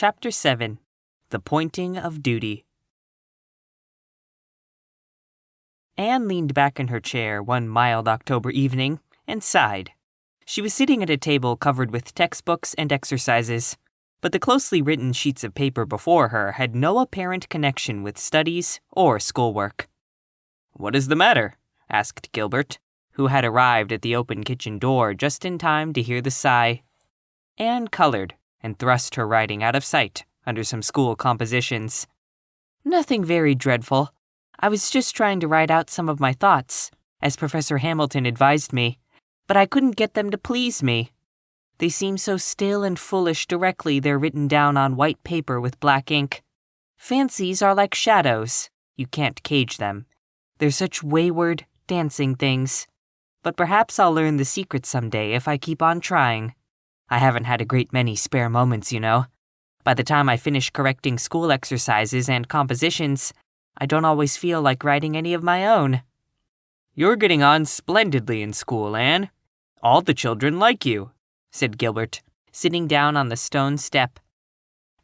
Chapter 7. The Pointing of Duty. Anne leaned back in her chair one mild October evening and sighed. She was sitting at a table covered with textbooks and exercises, but the closely written sheets of paper before her had no apparent connection with studies or schoolwork. "What is the matter?" asked Gilbert, who had arrived at the open kitchen door just in time to hear the sigh. Anne colored and thrust her writing out of sight under some school compositions. "Nothing very dreadful. I was just trying to write out some of my thoughts, as Professor Hamilton advised me, but I couldn't get them to please me. They seem so still and foolish directly they're written down on white paper with black ink. Fancies are like shadows. You can't cage them. They're such wayward, dancing things. But perhaps I'll learn the secret someday if I keep on trying. I haven't had a great many spare moments, you know. By the time I finish correcting school exercises and compositions, I don't always feel like writing any of my own." "You're getting on splendidly in school, Anne. All the children like you," said Gilbert, sitting down on the stone step.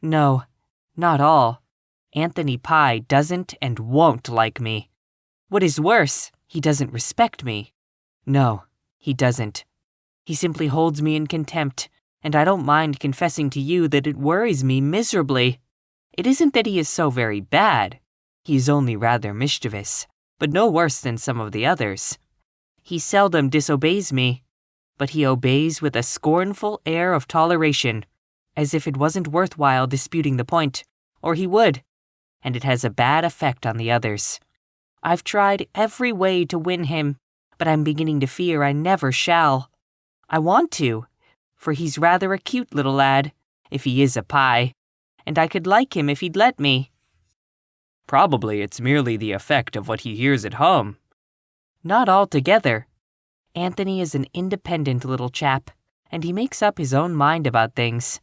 "No, not all. Anthony Pye doesn't and won't like me. What is worse, he doesn't respect me. No, he doesn't. He simply holds me in contempt, and I don't mind confessing to you that it worries me miserably. It isn't that he is so very bad. He is only rather mischievous, but no worse than some of the others. He seldom disobeys me, but he obeys with a scornful air of toleration, as if it wasn't worthwhile disputing the point, or he would, and it has a bad effect on the others. I've tried every way to win him, but I'm beginning to fear I never shall. I want to, for he's rather a cute little lad, if he is a Pye, and I could like him if he'd let me." "Probably it's merely the effect of what he hears at home." "Not altogether. Anthony is an independent little chap, and he makes up his own mind about things.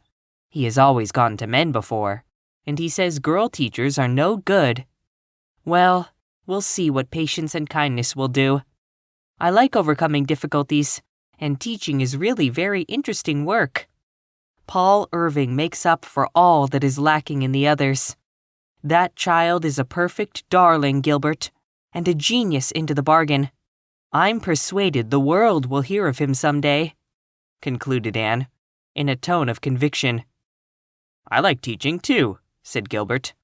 He has always gone to men before, and he says girl teachers are no good. Well, we'll see what patience and kindness will do. I like overcoming difficulties, and teaching is really very interesting work. Paul Irving makes up for all that is lacking in the others. That child is a perfect darling, Gilbert, and a genius into the bargain. I'm persuaded the world will hear of him someday," concluded Anne, in a tone of conviction. "I like teaching, too," said Gilbert.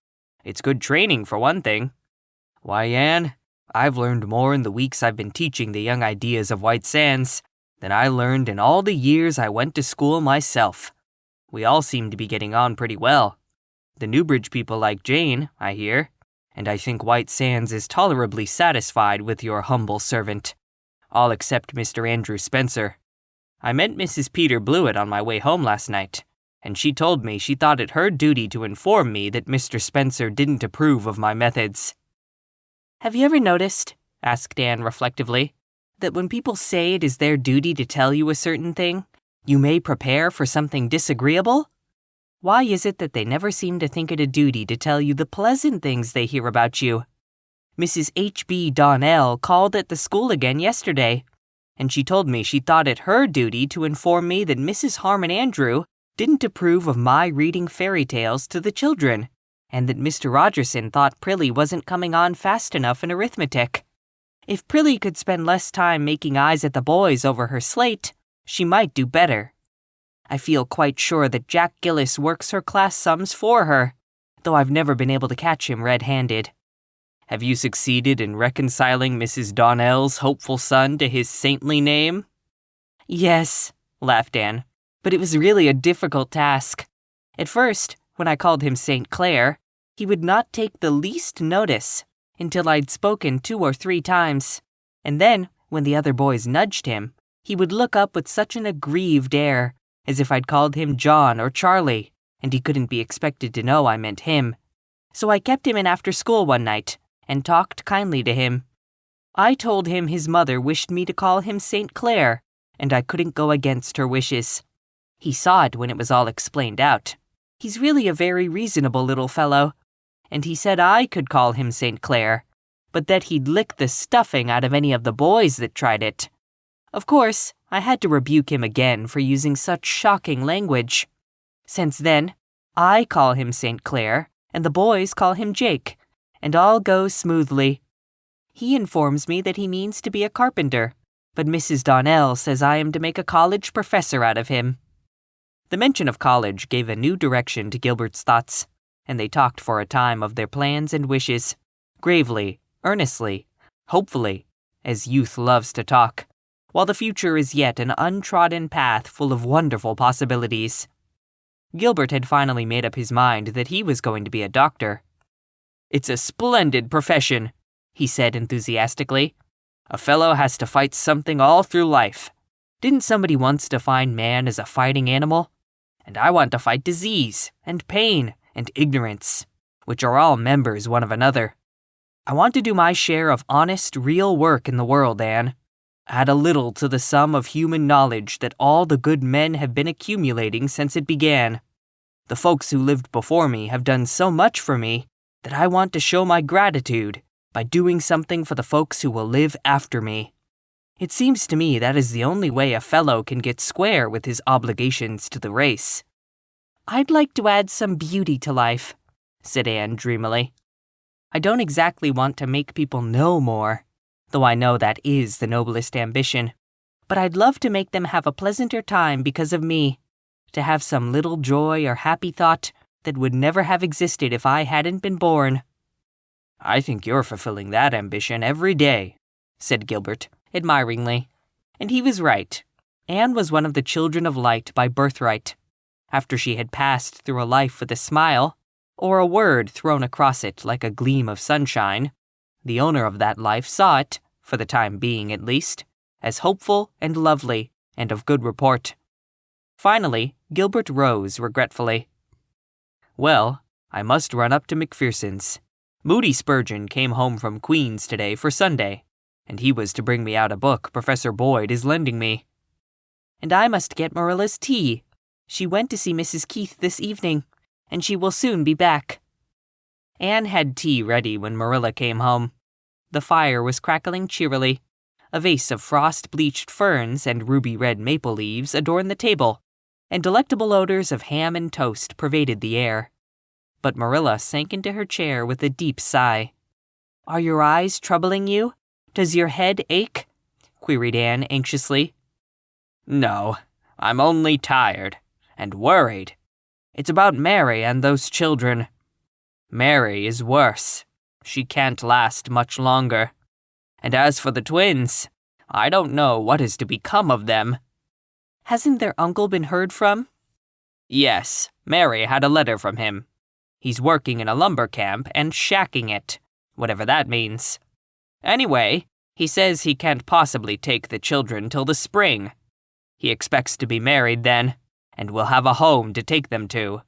"It's good training, for one thing. Why, Anne, I've learned more in the weeks I've been teaching the young ideas of White Sands than I learned in all the years I went to school myself. We all seem to be getting on pretty well. The Newbridge people like Jane, I hear, and I think White Sands is tolerably satisfied with your humble servant. All except Mr. Andrew Spencer. I met Mrs. Peter Blewett on my way home last night, and she told me she thought it her duty to inform me that Mr. Spencer didn't approve of my methods." "Have you ever noticed," asked Anne reflectively, "that when people say it is their duty to tell you a certain thing, you may prepare for something disagreeable? Why is it that they never seem to think it a duty to tell you the pleasant things they hear about you? Mrs. H.B. Donnell called at the school again yesterday, and she told me she thought it her duty to inform me that Mrs. Harmon Andrew didn't approve of my reading fairy tales to the children, and that Mr. Rogerson thought Prillie wasn't coming on fast enough in arithmetic. If Prillie could spend less time making eyes at the boys over her slate, she might do better. I feel quite sure that Jack Gillis works her class sums for her, though I've never been able to catch him red-handed." "Have you succeeded in reconciling Mrs. Donnell's hopeful son to his saintly name?" "Yes," laughed Anne, "but it was really a difficult task. At first, when I called him St. Clair, he would not take the least notice until I'd spoken 2 or 3 times, and then, when the other boys nudged him, he would look up with such an aggrieved air, as if I'd called him John or Charlie, and he couldn't be expected to know I meant him. So I kept him in after school one night, and talked kindly to him. I told him his mother wished me to call him St. Clair, and I couldn't go against her wishes. He saw it when it was all explained out. He's really a very reasonable little fellow, and he said I could call him St. Clair, but that he'd lick the stuffing out of any of the boys that tried it. Of course, I had to rebuke him again for using such shocking language. Since then, I call him St. Clair, and the boys call him Jake, and all goes smoothly. He informs me that he means to be a carpenter, but Mrs. Donnell says I am to make a college professor out of him. The mention of college gave a new direction to Gilbert's thoughts, and they talked for a time of their plans and wishes, gravely, earnestly, hopefully, as youth loves to talk, while the future is yet an untrodden path full of wonderful possibilities. Gilbert had finally made up his mind that he was going to be a doctor. "It's a splendid profession," he said enthusiastically. "A fellow has to fight something all through life. Didn't somebody once define man as a fighting animal? And I want to fight disease, and pain, and ignorance, which are all members one of another. I want to do my share of honest, real work in the world, Anne. Add a little to the sum of human knowledge that all the good men have been accumulating since it began. The folks who lived before me have done so much for me that I want to show my gratitude by doing something for the folks who will live after me. It seems to me that is the only way a fellow can get square with his obligations to the race." "I'd like to add some beauty to life," said Anne dreamily. "I don't exactly want to make people know more, though I know that is the noblest ambition. But I'd love to make them have a pleasanter time because of me, to have some little joy or happy thought that would never have existed if I hadn't been born." "I think you're fulfilling that ambition every day," said Gilbert, admiringly. And he was right. Anne was one of the children of light by birthright. After she had passed through a life with a smile, or a word thrown across it like a gleam of sunshine, the owner of that life saw it, for the time being at least, as hopeful and lovely and of good report. Finally, Gilbert rose regretfully. "Well, I must run up to McPherson's. Moody Spurgeon came home from Queens today for Sunday, and he was to bring me out a book Professor Boyd is lending me." "And I must get Marilla's tea. She went to see Mrs. Keith this evening, and she will soon be back." Anne had tea ready when Marilla came home. The fire was crackling cheerily. A vase of frost-bleached ferns and ruby-red maple leaves adorned the table, and delectable odors of ham and toast pervaded the air. But Marilla sank into her chair with a deep sigh. "Are your eyes troubling you? Does your head ache?" queried Anne anxiously. "No, I'm only tired and worried. It's about Mary and those children. Mary is worse. She can't last much longer. And as for the twins, I don't know what is to become of them." "Hasn't their uncle been heard from?" "Yes, Mary had a letter from him. He's working in a lumber camp and shacking it, whatever that means. Anyway, he says he can't possibly take the children till the spring. He expects to be married then, and will have a home to take them to.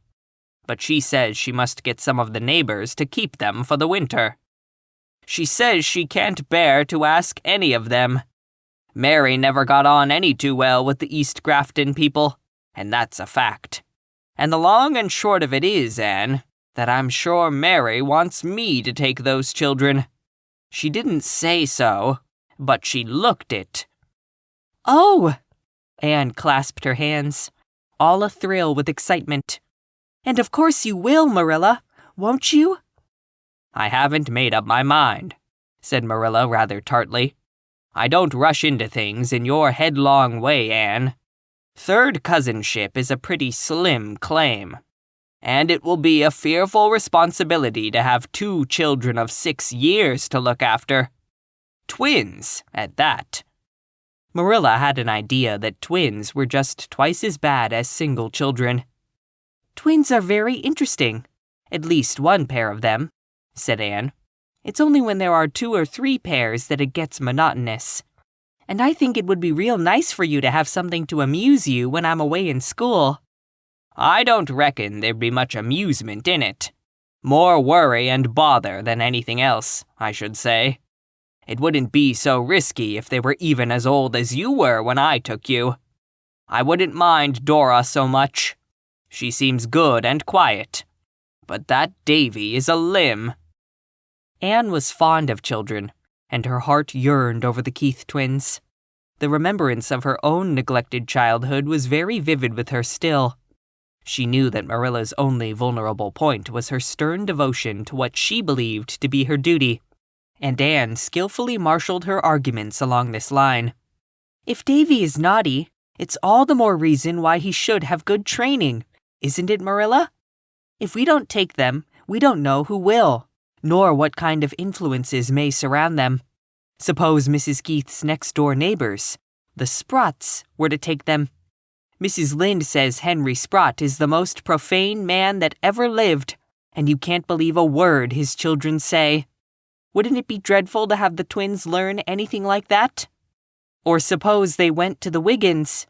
But she says she must get some of the neighbors to keep them for the winter. She says she can't bear to ask any of them. Mary never got on any too well with the East Grafton people, and that's a fact. And the long and short of it is, Anne, that I'm sure Mary wants me to take those children. She didn't say so, but she looked it." "Oh!" Anne clasped her hands, all athrill with excitement. "And of course you will, Marilla, won't you?" "I haven't made up my mind," said Marilla rather tartly. "I don't rush into things in your headlong way, Anne. Third cousinship is a pretty slim claim. And it will be a fearful responsibility to have 2 children of 6 years to look after. Twins, at that." Marilla had an idea that twins were just twice as bad as single children. "Twins are very interesting, at least one pair of them," said Anne. "It's only when there are 2 or 3 pairs that it gets monotonous. And I think it would be real nice for you to have something to amuse you when I'm away in school." "I don't reckon there'd be much amusement in it. More worry and bother than anything else, I should say. It wouldn't be so risky if they were even as old as you were when I took you. I wouldn't mind Dora so much. She seems good and quiet. But that Davy is a limb." Anne was fond of children, and her heart yearned over the Keith twins. The remembrance of her own neglected childhood was very vivid with her still. She knew that Marilla's only vulnerable point was her stern devotion to what she believed to be her duty, and Anne skillfully marshaled her arguments along this line. If Davy is naughty, it's all the more reason why he should have good training, isn't it, Marilla? If we don't take them, we don't know who will, nor what kind of influences may surround them. Suppose Mrs. Keith's next-door neighbors, the Sprotts, were to take them. Mrs. Lynde says Henry Sprott is the most profane man that ever lived, and you can't believe a word his children say. Wouldn't it be dreadful to have the twins learn anything like that? Or suppose they went to the Wiggins.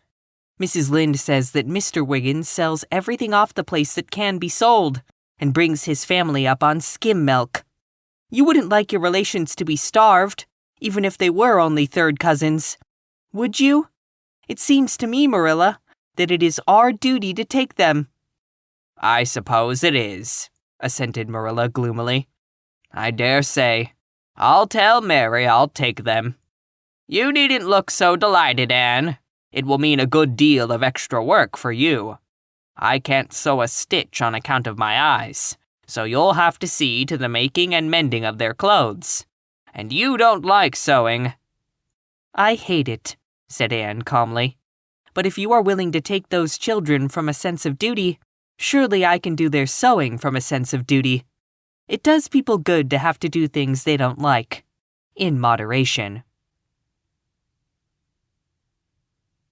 Mrs. Lynde says that Mr. Wiggins sells everything off the place that can be sold, and brings his family up on skim milk. You wouldn't like your relations to be starved, even if they were only third cousins. Would you? It seems to me, Marilla, that it is our duty to take them. I suppose it is, assented Marilla gloomily. I dare say. I'll tell Mary I'll take them. You needn't look so delighted, Anne. It will mean a good deal of extra work for you. I can't sew a stitch on account of my eyes, so you'll have to see to the making and mending of their clothes. And you don't like sewing. I hate it, said Anne calmly. But if you are willing to take those children from a sense of duty, surely I can do their sewing from a sense of duty. It does people good to have to do things they don't like. In moderation.